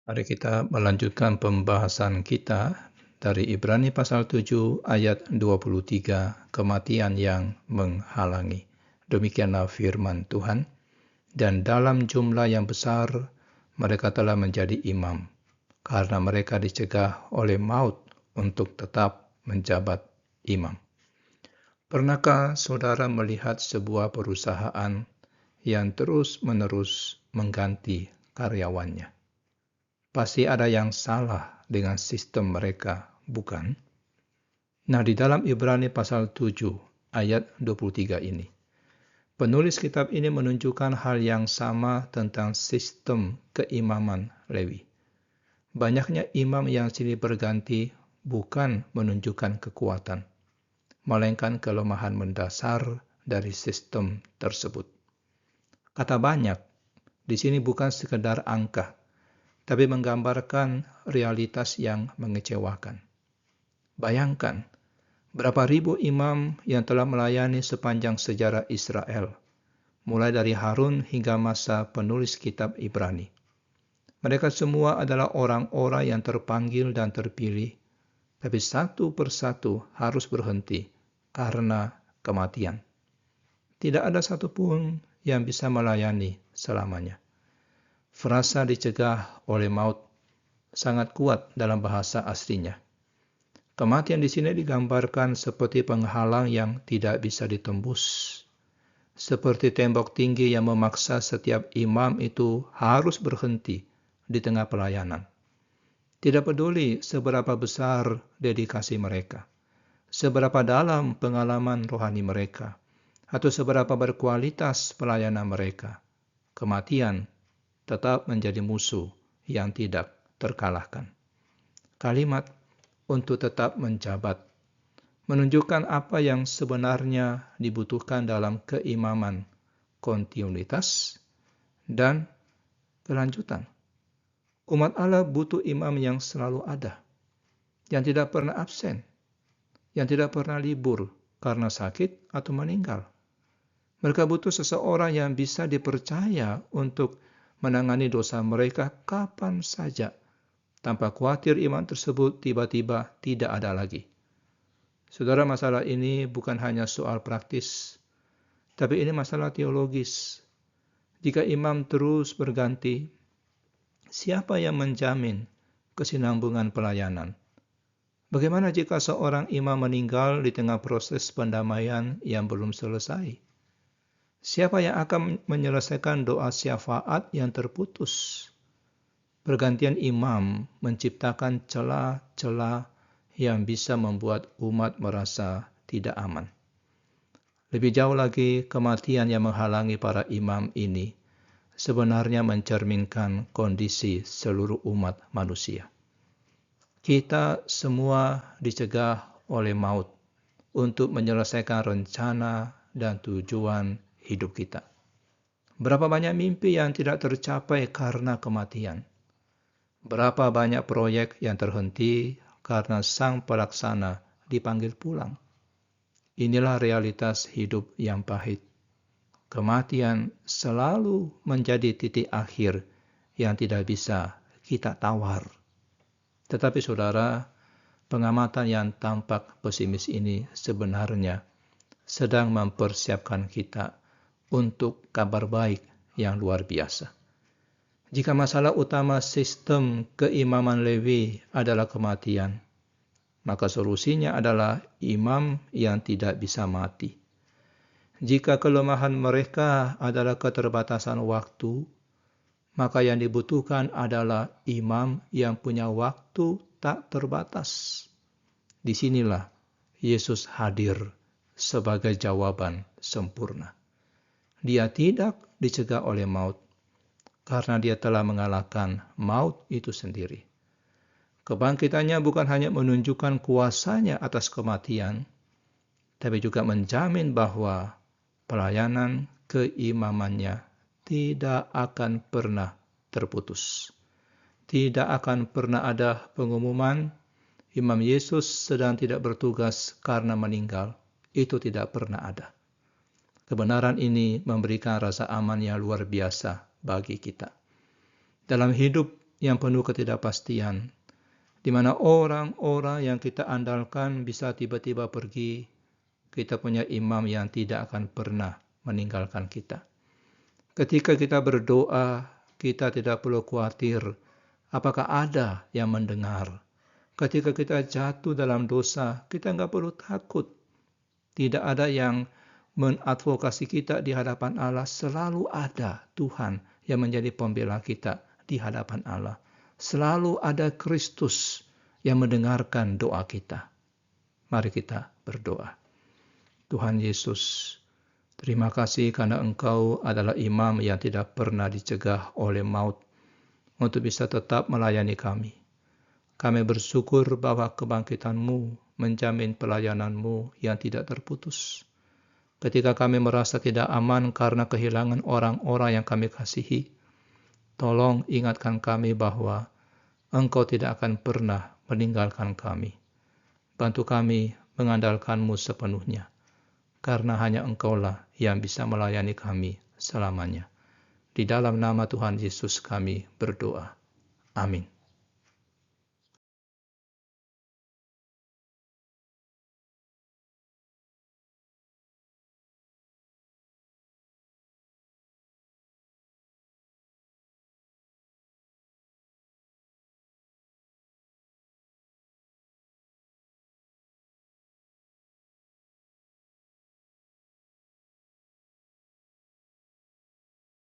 Mari kita melanjutkan pembahasan kita dari Ibrani pasal 7 ayat 23, kematian yang menghalangi. Demikianlah firman Tuhan, dan dalam jumlah yang besar mereka telah menjadi imam, karena mereka dicegah oleh maut untuk tetap menjabat imam. Pernahkah saudara melihat sebuah perusahaan yang terus-menerus mengganti karyawannya? Pasti ada yang salah dengan sistem mereka, bukan? Nah, di dalam Ibrani pasal 7 ayat 23 ini, penulis kitab ini menunjukkan hal yang sama tentang sistem keimaman Lewi. Banyaknya imam yang silih berganti bukan menunjukkan kekuatan, melainkan kelemahan mendasar dari sistem tersebut. Kata banyak di sini bukan sekedar angka, tapi menggambarkan realitas yang mengecewakan. Bayangkan, berapa ribu imam yang telah melayani sepanjang sejarah Israel, mulai dari Harun hingga masa penulis kitab Ibrani. Mereka semua adalah orang-orang yang terpanggil dan terpilih, tapi satu persatu harus berhenti karena kematian. Tidak ada satupun yang bisa melayani selamanya. Frasa dicegah oleh maut sangat kuat dalam bahasa aslinya. Kematian di sini digambarkan seperti penghalang yang tidak bisa ditembus, seperti tembok tinggi yang memaksa setiap imam itu harus berhenti di tengah pelayanan. Tidak peduli seberapa besar dedikasi mereka, seberapa dalam pengalaman rohani mereka, atau seberapa berkualitas pelayanan mereka, kematian tetap menjadi musuh yang tidak terkalahkan. Kalimat untuk tetap menjabat menunjukkan apa yang sebenarnya dibutuhkan dalam keimaman, kontinuitas dan kelanjutan. Umat Allah butuh imam yang selalu ada, yang tidak pernah absen, yang tidak pernah libur karena sakit atau meninggal. Mereka butuh seseorang yang bisa dipercaya untuk menangani dosa mereka kapan saja, tanpa khawatir iman tersebut tiba-tiba tidak ada lagi. Saudara, masalah ini bukan hanya soal praktis, tapi ini masalah teologis. Jika imam terus berganti, siapa yang menjamin kesinambungan pelayanan? Bagaimana jika seorang imam meninggal di tengah proses pendamaian yang belum selesai? Siapa yang akan menyelesaikan doa syafaat yang terputus? Pergantian imam menciptakan celah-celah yang bisa membuat umat merasa tidak aman. Lebih jauh lagi, kematian yang menghalangi para imam ini sebenarnya mencerminkan kondisi seluruh umat manusia. Kita semua dicegah oleh maut untuk menyelesaikan rencana dan tujuan hidup kita. Berapa banyak mimpi yang tidak tercapai karena kematian? Berapa banyak proyek yang terhenti karena sang pelaksana dipanggil pulang? Inilah realitas hidup yang pahit. Kematian selalu menjadi titik akhir yang tidak bisa kita tawar. Tetapi saudara, pengamatan yang tampak pesimis ini sebenarnya sedang mempersiapkan kita untuk kabar baik yang luar biasa. Jika masalah utama sistem keimaman Lewi adalah kematian, maka solusinya adalah imam yang tidak bisa mati. Jika kelemahan mereka adalah keterbatasan waktu, maka yang dibutuhkan adalah imam yang punya waktu tak terbatas. Disinilah Yesus hadir sebagai jawaban sempurna. Dia tidak dicegah oleh maut, karena dia telah mengalahkan maut itu sendiri. Kebangkitannya bukan hanya menunjukkan kuasanya atas kematian, tapi juga menjamin bahwa pelayanan keimamannya tidak akan pernah terputus. Tidak akan pernah ada pengumuman Imam Yesus sedang tidak bertugas karena meninggal. Itu tidak pernah ada. Kebenaran ini memberikan rasa aman yang luar biasa bagi kita. Dalam hidup yang penuh ketidakpastian, di mana orang-orang yang kita andalkan bisa tiba-tiba pergi. Kita punya imam yang tidak akan pernah meninggalkan kita. Ketika kita berdoa, kita tidak perlu khawatir apakah ada yang mendengar. Ketika kita jatuh dalam dosa, kita nggak perlu takut. Tidak ada yang mengadvokasi kita di hadapan Allah. Selalu ada Tuhan yang menjadi pembela kita di hadapan Allah. Selalu ada Kristus yang mendengarkan doa kita. Mari kita berdoa. Tuhan Yesus, terima kasih karena Engkau adalah imam yang tidak pernah dicegah oleh maut untuk bisa tetap melayani kami. Kami bersyukur bahwa kebangkitan-Mu menjamin pelayanan-Mu yang tidak terputus. Ketika kami merasa tidak aman karena kehilangan orang-orang yang kami kasihi, tolong ingatkan kami bahwa Engkau tidak akan pernah meninggalkan kami. Bantu kami mengandalkan-Mu sepenuhnya, karena hanya Engkaulah yang bisa melayani kami selamanya. Di dalam nama Tuhan Yesus kami berdoa. Amin.